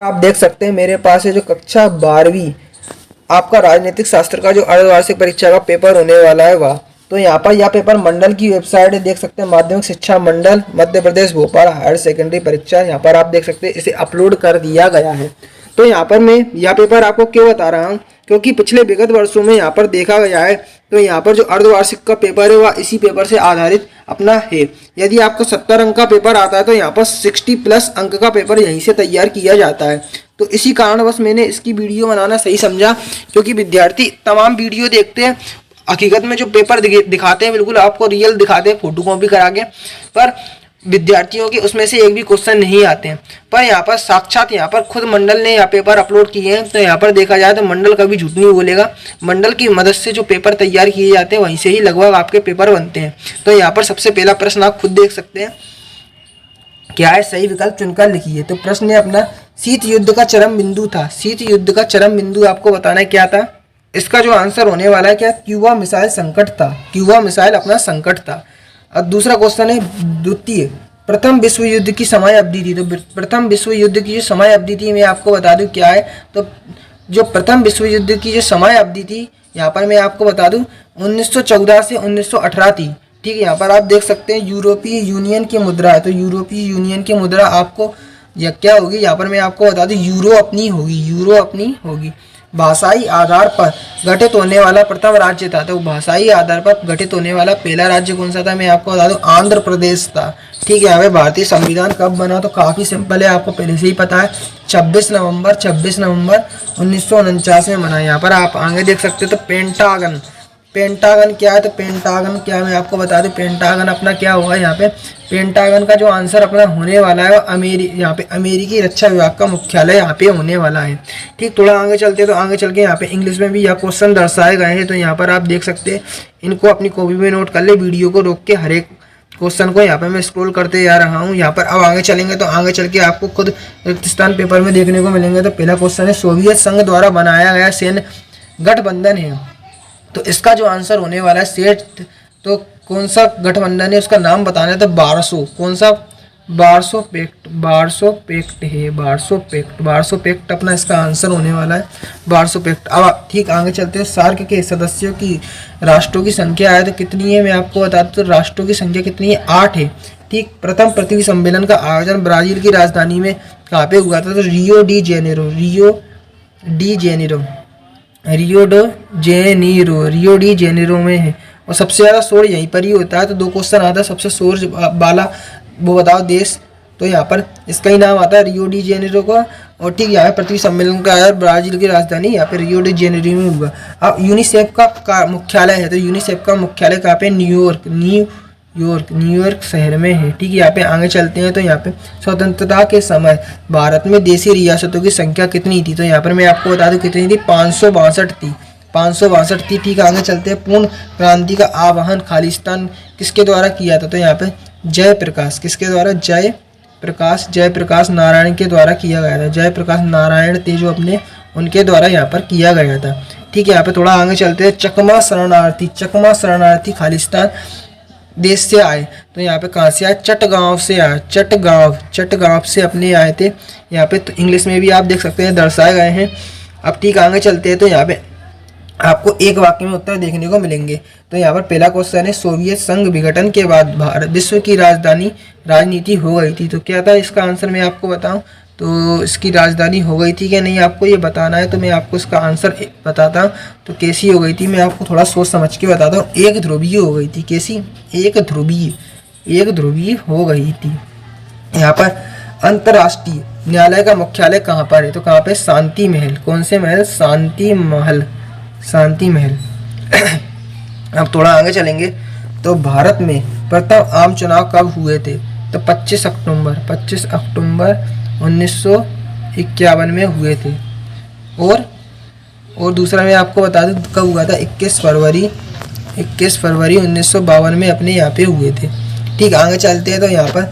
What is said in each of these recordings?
आप देख सकते हैं मेरे पास है जो कक्षा 12वीं आपका राजनीतिक शास्त्र का जो अर्धवार्षिक परीक्षा का पेपर होने वाला है वह। तो यहाँ पर यह पेपर मंडल की वेबसाइट है, देख सकते हैं माध्यमिक शिक्षा मंडल मध्य प्रदेश भोपाल हायर सेकेंडरी परीक्षा। यहाँ पर आप देख सकते हैं इसे अपलोड कर दिया गया है। तो यहाँ पर मैं यह पेपर आपको क्यों बता रहा हूँ, क्योंकि पिछले विगत वर्षों में यहाँ पर देखा गया है तो यहाँ पर जो अर्धवार्षिक का पेपर है वह इसी पेपर से आधारित अपना है। यदि आपको 70 अंक का पेपर आता है तो यहाँ पर 60+ अंक का पेपर यहीं से तैयार किया जाता है। तो इसी कारणवश मैंने इसकी वीडियो बनाना सही समझा, क्योंकि विद्यार्थी तमाम वीडियो देखते हैं, हकीकत में जो पेपर दिखाते हैं बिल्कुल आपको रियल दिखाते हैं फोटो कॉपी करा के, पर विद्यार्थियों के उसमें से एक भी क्वेश्चन नहीं आते हैं। पर यहाँ पर साक्षात यहाँ पर खुद मंडल ने यह पेपर अपलोड किए हैं। तो यहाँ पर देखा जाए तो मंडल कभी झूठ नहीं बोलेगा। मंडल की मदद से जो पेपर तैयार किए जाते हैं वहीं से ही लगभग आपके पेपर बनते हैं। तो यहाँ पर सबसे पहला प्रश्न आप खुद देख सकते हैं, क्या है, सही विकल्प चुनकर लिखिए। तो प्रश्न है अपना, शीत युद्ध का चरम बिंदु था। शीत युद्ध का चरम बिंदु आपको बताना है क्या था। इसका जो आंसर होने वाला है क्या, क्यूबा मिसाइल संकट था। क्यूबा मिसाइल अपना संकट था। अब दूसरा क्वेश्चन है, द्वितीय प्रथम विश्व युद्ध की समय अवधि थी। तो प्रथम विश्व युद्ध की जो समय अवधि थी मैं आपको बता दूं क्या है। तो जो प्रथम विश्व युद्ध की जो समय अवधि थी यहाँ पर मैं आपको बता दूं 1914 से 1918 थी। ठीक है, यहाँ पर आप देख सकते हैं यूरोपीय यूनियन की मुद्रा है। तो यूरोपीय यूनियन की मुद्रा आपको यह क्या होगी, यहाँ पर मैं आपको बता दूं यूरो अपनी होगी। यूरो अपनी होगी। भाषाई आधार पर गठित होने वाला प्रथम राज्य था। तो भाषाई आधार पर गठित होने वाला पहला राज्य कौन सा था, मैं आपको बता दूं आंध्र प्रदेश था। ठीक है, यहाँ पे भारतीय संविधान कब बना, तो काफ़ी सिंपल है, आपको पहले से ही पता है 26 नवंबर 1949 में बना। यहाँ पर आप आगे देख सकते हो तो पेंटागन, पेंटागन क्या है, तो पेंटागन क्या मैं आपको बता दूं, पेंटागन अपना क्या होगा यहाँ पे। पेंटागन का जो आंसर अपना होने वाला है वो यहाँ पे अमेरिकी रक्षा विभाग का मुख्यालय यहाँ पे होने वाला है। ठीक, थोड़ा आगे चलते हैं तो आगे चल के यहाँ पे इंग्लिश में भी यह क्वेश्चन दर्शाए गए हैं। तो यहाँ पर आप देख सकते हैं, इनको अपनी कॉपी में नोट कर ले, वीडियो को रोक के हर एक क्वेश्चन को यहाँ पे मैं स्क्रॉल करते जा रहा हूँ। यहाँ पर अब आगे चलेंगे तो आगे चल के आपको खुद रिक्त स्थान पेपर में देखने को मिलेंगे। तो पहला क्वेश्चन है, सोवियत संघ द्वारा बनाया गया सैन्य गठबंधन है। तो इसका जो आंसर होने वाला है सेट, तो कौन सा गठबंधन है उसका नाम बताना है। तो वार्सो, कौन सा, वार्सो पैक्ट, वार्सो पैक्ट है, वार्सो पैक्ट, वार्सो पैक्ट अपना इसका आंसर होने वाला है, वार्सो पैक्ट। अब ठीक आगे चलते हैं, सार्क के सदस्यों की राष्ट्रों की संख्या है तो कितनी है मैं आपको बता दूं। तो राष्ट्रों की संख्या कितनी है, 8 है। ठीक, प्रथम पृथ्वी सम्मेलन का आयोजन ब्राजील की राजधानी में कहाँ पे हुआ था, तो Rio de Janeiro, Rio de Janeiro, Rio de Janeiro में है। और सबसे ज़्यादा शोर यहीं पर ही होता है। तो 2 क्वेश्चन आता है, सबसे शोर वाला वो बताओ देश। तो यहाँ पर इसका ही नाम आता है रियो डी जेनेरो का। और ठीक, यहाँ पृथ्वी सम्मेलन का आया ब्राजील की राजधानी यहाँ पे रियो डी जेनेरो में हुआ। अब यूनिसेफ का मुख्यालय है। तो यूनिसेफ का मुख्यालय कहाँ पे, न्यूयॉर्क शहर में है। ठीक है, यहाँ पे आगे चलते हैं। तो यहाँ पे स्वतंत्रता के समय भारत में देशी रियासतों की संख्या कितनी थी। तो यहाँ पर मैं आपको बता दूं कितनी थी, 562 थी, 562 थी। ठीक, आगे चलते हैं। पूर्ण क्रांति का आह्वान खालिस्तान किसके द्वारा किया था। तो यहाँ पे जयप्रकाश, किसके द्वारा, जयप्रकाश नारायण के द्वारा किया गया था। जयप्रकाश नारायण थे जो अपने, उनके द्वारा यहाँ पर किया गया था। ठीक है, यहाँ पे थोड़ा आगे चलते हैं। चकमा शरणार्थी खालिस्तान देश से आए। तो यहाँ पे कहाँ से आए, चटगांव से आए, चटगांव से अपने आए थे। यहाँ पे तो इंग्लिश में भी आप देख सकते हैं दर्शाए गए हैं। अब ठीक आगे चलते हैं। तो यहाँ पे आपको एक वाक्य में उत्तर देखने को मिलेंगे। तो यहाँ पर पहला क्वेश्चन है, सोवियत संघ विघटन के बाद भारत विश्व की राजनीति हो गई थी। तो क्या था इसका आंसर मैं आपको बताऊं, तो इसकी राजधानी हो गई थी क्या नहीं आपको ये बताना है। तो मैं आपको इसका आंसर बताता हूँ। तो कैसी हो गई थी मैं आपको थोड़ा सोच समझ के बताता हूँ। एक ध्रुवीय हो गई थी। कैसी, एक ध्रुवीय हो गई थी। यहाँ पर अंतर्राष्ट्रीय न्यायालय का मुख्यालय कहाँ पर है। तो कहाँ पे, शांति महल। कौन से महल, शांति महल। अब थोड़ा आगे चलेंगे। तो भारत में प्रथम आम चुनाव कब हुए थे। तो 25 अक्टूबर 1951 में हुए थे। और दूसरा मैं आपको बता दूं कब हुआ था, 21 फरवरी 1952 में अपने यहाँ पे हुए थे। ठीक, आगे चलते हैं। तो यहाँ पर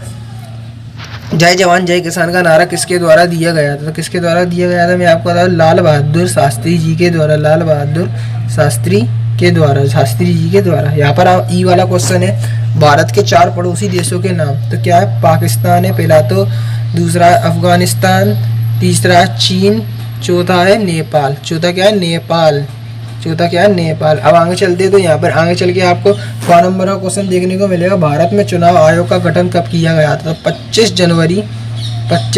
जय जवान जय किसान का नारा किसके द्वारा दिया गया था। तो किसके द्वारा दिया गया था मैं आपको बता दूं, लाल बहादुर शास्त्री जी के द्वारा, शास्त्री जी के द्वारा। यहाँ पर ई वाला क्वेश्चन है, भारत के 4 पड़ोसी देशों के नाम। तो क्या है, पाकिस्तान है पहला, तो दूसरा अफगानिस्तान, तीसरा है चीन, चौथा है नेपाल, चौथा क्या है नेपाल, चौथा क्या है नेपाल। अब आगे चलते हैं तो यहाँ पर आगे चल के आपको 4 नंबर का क्वेश्चन देखने को मिलेगा, भारत में चुनाव आयोग का गठन कब किया गया था? तो 25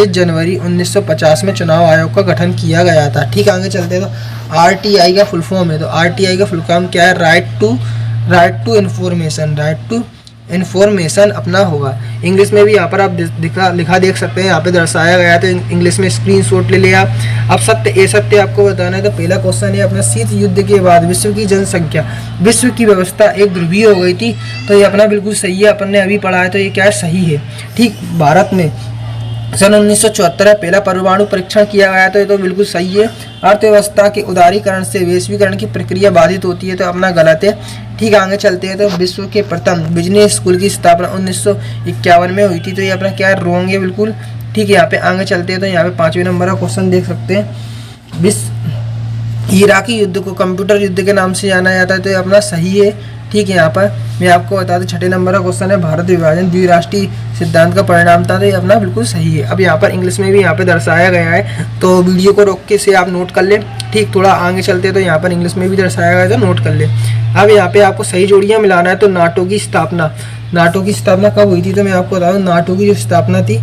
जनवरी 1950 में चुनाव आयोग का गठन किया गया था। ठीक, आगे चलते हैं तो आरटीआई का फुल फॉर्म है, तो आरटीआई का फुल फॉर्म क्या है? राइट टू इन्फॉर्मेशन अपना होगा। इंग्लिश में भी यहाँ पर आप लिखा देख सकते हैं, यहाँ पे दर्शाया गया है, तो इंग्लिश में स्क्रीनशॉट ले लिया। अब सत्य असत्य आपको बताना है, तो पहला क्वेश्चन है अपना, शीत युद्ध के बाद विश्व की जनसंख्या, विश्व की व्यवस्था एक ध्रुवीय हो गई थी, तो ये अपना बिल्कुल सही है, अपन ने अभी पढ़ा है, तो ये क्या है? सही है। ठीक, भारत में सन 1974 में पहला परमाणु परीक्षण किया गया, तो ये तो बिल्कुल सही है। अर्थव्यवस्था के उदारीकरण से वैश्वीकरण की प्रक्रिया बाधित होती है, तो अपना गलत है। ठीक, आगे चलते हैं तो विश्व के प्रथम बिजनेस स्कूल की स्थापना 1951 में हुई थी, तो ये अपना क्या है? रॉन्ग है बिल्कुल। ठीक है, यहाँ पे आगे चलते हैं तो यहाँ पे 5वें नंबर का क्वेश्चन देख सकते हैं, इराकी युद्ध को कंप्यूटर युद्ध के नाम से जाना जाता है, तो ये अपना सही है। ठीक है, यहाँ पर मैं आपको बता दूं 6 नंबर का क्वेश्चन है, भारत विभाजन द्विराष्ट्रीय सिद्धांत का परिणाम था, तो ये अपना बिल्कुल सही है। अब यहाँ पर इंग्लिश में भी यहाँ पे दर्शाया गया है, तो वीडियो को रोक के से आप नोट कर लें। ठीक, थोड़ा आगे चलते हैं तो यहाँ पर इंग्लिश में भी दर्शाया गया है, तो नोट कर लें। अब यहाँ पे आपको सही जोड़ियाँ मिलाना है, तो नाटो की स्थापना कब हुई थी? तो मैं आपको बता दूँ, नाटो की जो स्थापना थी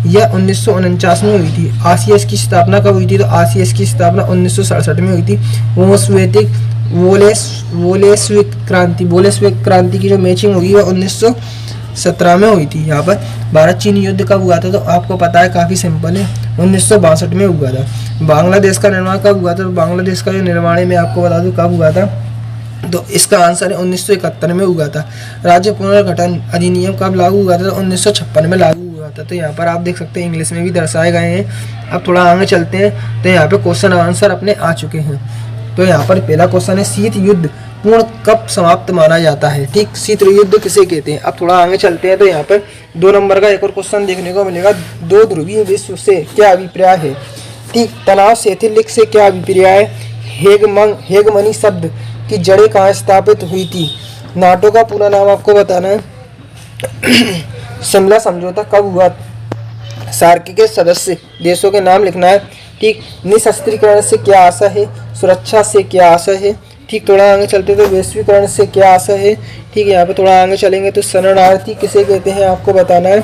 यह 1949 में हुई थी। आरसीएस की स्थापना कब हुई थी? तो आरसीएस की स्थापना 1967 में हुई थी। बोलेस्विक क्रांति की जो मैचिंग हुई वह 1917 में हुई थी। यहाँ पर भारत चीन युद्ध कब हुआ था? तो आपको पता है, काफ़ी सिंपल है, 1962 में हुआ था। बांग्लादेश का निर्माण कब हुआ था? तो बांग्लादेश का जो निर्माण है मैं आपको बता दूँ कब हुआ था, तो इसका आंसर है 1971 में हुआ था। राज्य पुनर्गठन अधिनियम कब लागू हुआ था? तो 1956 में लागू हुआ था। तो यहाँ पर आप देख सकते हैं इंग्लिश में भी दर्शाए गए हैं। अब थोड़ा आगे चलते हैं तो यहाँ पे क्वेश्चन आंसर अपने आ चुके हैं। तो यहाँ पर पहला क्वेश्चन है, शीत युद्ध पूर्ण कब समाप्त माना जाता है? ठीक, शीत युद्ध किसे कहते हैं? अब थोड़ा आगे चलते हैं तो यहाँ पर 2 नंबर का एक और क्वेश्चन देखने को मिलेगा, 2 ध्रुवीय विश्व से क्या अभिप्राय है? ठीक, तनाव शैथिल्य से क्या अभिप्राय है? हेगमनी शब्द की जड़ें कहाँ स्थापित हुई थी? नाटो का पूरा नाम आपको बताना है। शिमला समझौता कब हुआ? सार्क के सदस्य देशों के नाम लिखना है। ठीक, निशस्त्रीकरण से क्या आशा है? सुरक्षा से क्या आशा है? ठीक, थोड़ा आगे चलते तो वैश्वीकरण से क्या आशा है? ठीक है, यहाँ पे थोड़ा आगे चलेंगे तो शरणार्थी किसे कहते हैं आपको बताना है।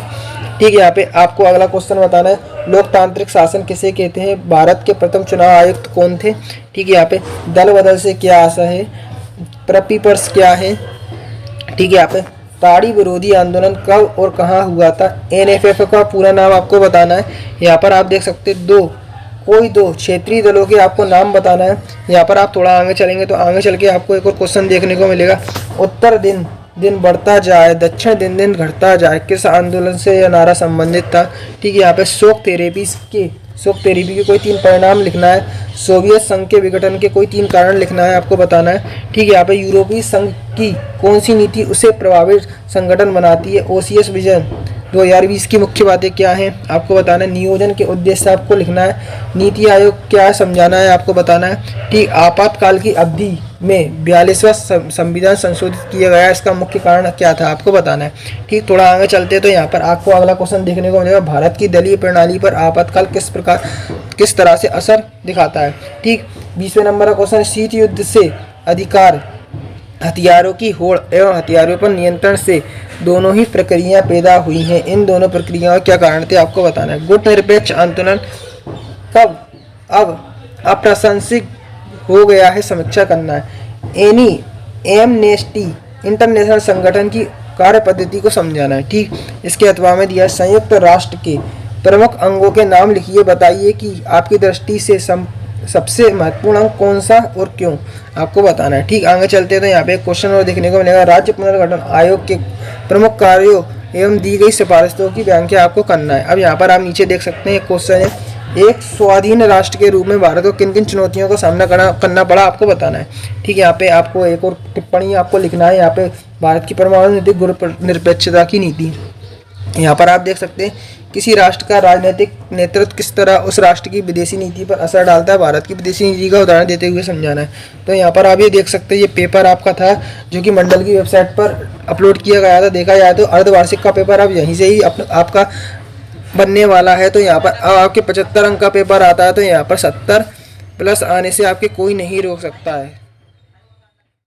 ठीक है, यहाँ पे आपको अगला क्वेश्चन बताना है, लोकतांत्रिक शासन किसे कहते हैं? भारत के प्रथम चुनाव आयुक्त कौन थे? ठीक है, यहाँ पे दल बदल से क्या आशा है? प्रपीपर्स क्या है? ठीक है, यहाँ पे ताड़ी विरोधी आंदोलन कब और कहाँ हुआ था? एनएफएफ का पूरा नाम आपको बताना है। यहाँ पर आप देख सकते हैं कोई दो क्षेत्रीय दलों के आपको नाम बताना है। यहाँ पर आप थोड़ा आगे चलेंगे तो आगे चल के आपको एक और क्वेश्चन देखने को मिलेगा, उत्तर दिन दिन बढ़ता जाए, दक्षिण दिन दिन घटता जाए, किस आंदोलन से यह नारा संबंधित था? ठीक है, यहाँ पे शोक थेरेपी के कोई 3 परिणाम लिखना है। सोवियत संघ के विघटन के कोई 3 कारण लिखना है, आपको बताना है। ठीक है, यहाँ पे यूरोपीय संघ की कौन सी नीति उसे प्रभावित संगठन बनाती है? ओसीएस विजन 2020 की मुख्य बातें क्या हैं आपको बताना है। नियोजन के उद्देश्य आपको लिखना है। नीति आयोग क्या समझाना है आपको बताना है। ठीक, आपातकाल की अवधि में 42वां संविधान संशोधित किया गया, इसका मुख्य कारण क्या था आपको बताना है। ठीक, थोड़ा आगे चलते हैं तो यहाँ पर आपको अगला क्वेश्चन देखने को मिलेगा, भारत की दलीय प्रणाली पर आपातकाल किस तरह से असर दिखाता है? ठीक, 20वें नंबर का क्वेश्चन, शीत युद्ध से अधिकार, हथियारों की होड़ एवं हथियारों पर नियंत्रण से दोनों ही प्रक्रियाएं पैदा हुई हैं। इन दोनों प्रक्रियाओं के क्या कारण थे आपको बताना है। गुट निरपेक्ष आंदोलन कब अब अप्रासंगिक हो गया है, समीक्षा करना है। एमनेस्टी इंटरनेशनल संगठन की कार्य पद्धति को समझाना है। ठीक, इसके अथवा में दिया, संयुक्त राष्ट्र के प्रमुख अंगों के नाम लिखिए, बताइए कि आपकी दृष्टि से सबसे महत्वपूर्ण अंग कौन सा और क्यों, आपको बताना है। ठीक, आगे चलते हैं तो यहाँ पे एक क्वेश्चन और देखने को मिलेगा, राज्य पुनर्गठन आयोग के प्रमुख कार्यों एवं दी गई सिफारिशों की व्याख्या आपको करना है। अब यहाँ पर आप नीचे देख सकते हैं एक क्वेश्चन है, एक स्वाधीन राष्ट्र के रूप में भारत को किन किन चुनौतियों का सामना करना पड़ा आपको बताना है। ठीक है, यहाँ पे आपको एक और टिप्पणी आपको लिखना है। यहाँ पे भारत की परमाणु नीति, गुट निरपेक्षता की नीति। यहाँ पर आप देख सकते हैं किसी राष्ट्र का राजनीतिक नेतृत्व किस तरह उस राष्ट्र की विदेशी नीति पर असर डालता है, भारत की विदेशी नीति का उदाहरण देते हुए समझाना है। तो यहाँ पर आप ये देख सकते हैं, ये पेपर आपका था जो कि मंडल की वेबसाइट पर अपलोड किया गया था। देखा जाए तो अर्धवार्षिक का पेपर अब यहीं से ही आपका बनने वाला है। तो यहाँ पर अब आपके 75 अंक का पेपर आता है, तो यहाँ पर 70 प्लस आने से आपके कोई नहीं रोक सकता है।